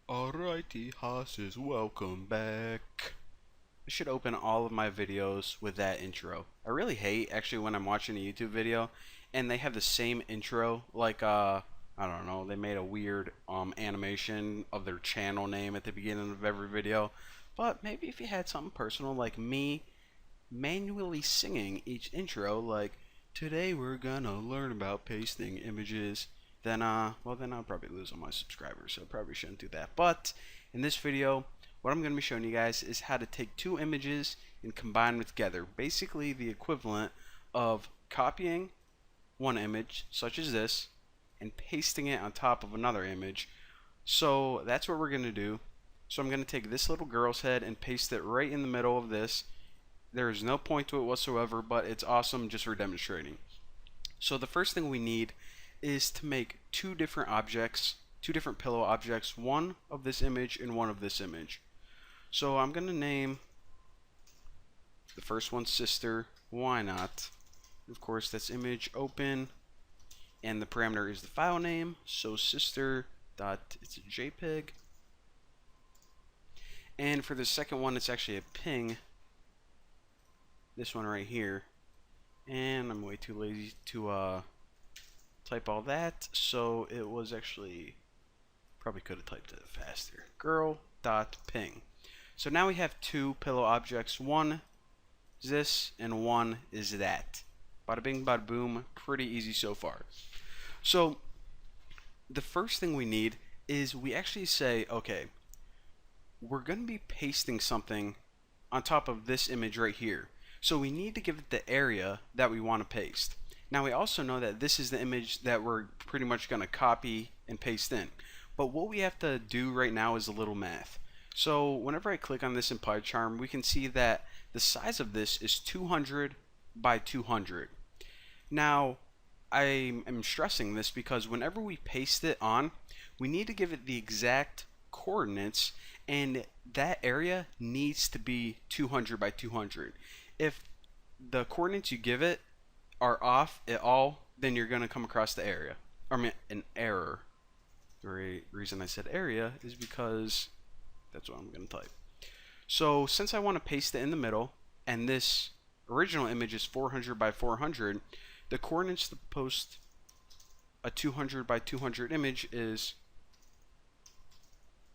Alrighty, hosses, welcome back. I should open all of my videos with that intro. I really hate actually when I'm watching a YouTube video and they have the same intro, like I don't know, they made a weird animation of their channel name at the beginning of every video. But maybe if you had something personal like me manually singing each intro, like today we're gonna learn about pasting images, then well, then I'll probably lose all my subscribers, so I probably shouldn't do that. But in this video, what I'm gonna be showing you guys is how to take two images and combine them together. Basically the equivalent of copying one image, such as this, and pasting it on top of another image. So that's what we're gonna do. So I'm gonna take this little girl's head and paste it right in the middle of this. There is no point to it whatsoever, but it's awesome just for demonstrating. So the first thing we need is to make two different objects, two different pillow objects, one of this image and one of this image. So I'm going to name the first one sister. Why not? Of course, that's image open, and the parameter is the file name. So sister dot, it's a JPEG. And for the second one, it's actually a ping. This one right here, and I'm way too lazy to type all that, so it was actually, probably could have typed it faster, girl.ping. So now we have two pillow objects. One is this and one is that. Bada bing, bada boom. Pretty easy so far. So the first thing we need is we actually say, okay, we're going to be pasting something on top of this image right here. So we need to give it the area that we want to paste. Now we also know that this is the image that we're pretty much going to copy and paste in. But what we have to do right now is a little math. So whenever I click on this in PyCharm, we can see that the size of this is 200 by 200. Now I am stressing this because whenever we paste it on, we need to give it the exact coordinates, and that area needs to be 200 by 200. If the coordinates you give it are off at all, then you're going to come across the area. I mean, an error. The reason I said area is because that's what I'm going to type. So since I want to paste it in the middle, and this original image is 400 by 400, the coordinates to post a 200 by 200 image is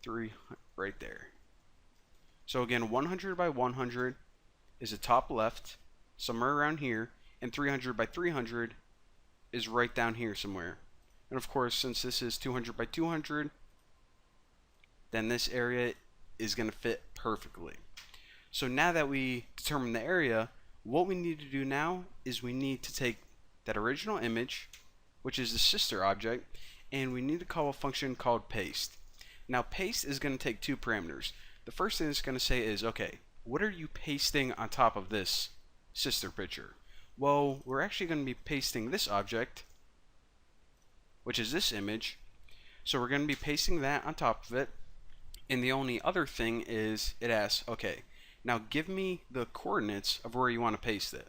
3 right there. So again, 100 by 100 is the top left, somewhere around here, and 300 by 300 is right down here somewhere. And of course, since this is 200 by 200, then this area is going to fit perfectly. So now that we determine the area, what we need to do now is we need to take that original image, which is the sister object, and we need to call a function called paste. Now paste is going to take two parameters. The first thing it's going to say is, okay, what are you pasting on top of this sister picture? Well, we're actually going to be pasting this object, which is this image. So we're going to be pasting that on top of it. And the only other thing is it asks, okay, now give me the coordinates of where you want to paste it.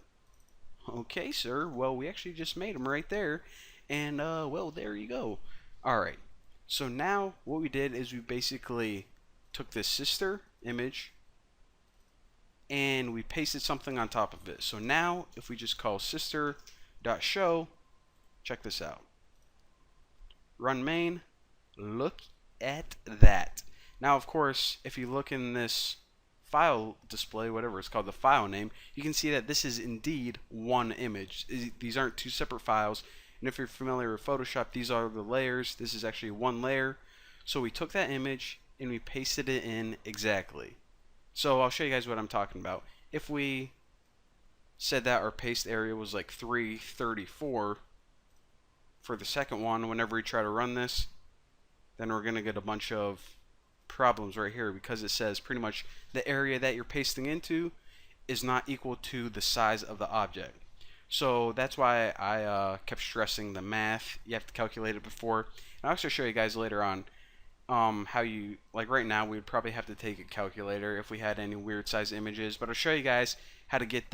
Okay, sir. Well, we actually just made them right there. And, well, there you go. Alright. So now what we did is we basically took this sister image and we pasted something on top of it. So now if we just call sister.show, check this out. Run main, look at that. Now of course, if you look in this file display, whatever it's called, the file name, you can see that this is indeed one image. These aren't two separate files. And if you're familiar with Photoshop, these are the layers. This is actually one layer. So we took that image and we pasted it in exactly. So I'll show you guys what I'm talking about. If we said that our paste area was like 334 for the second one, whenever we try to run this, then we're going to get a bunch of problems right here because it says pretty much the area that you're pasting into is not equal to the size of the object. So that's why I kept stressing the math. You have to calculate it before. And I'll also show you guys later on how you, like right now we would probably have to take a calculator if we had any weird size images, but I'll show you guys how to get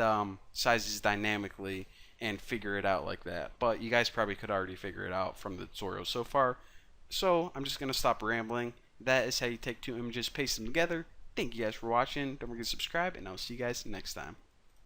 sizes dynamically and figure it out like that. But you guys probably could already figure it out from the tutorial so far. So I'm just going to stop rambling That is how you take two images, paste them together. Thank you guys for watching. Don't forget to subscribe, and I'll see you guys next time.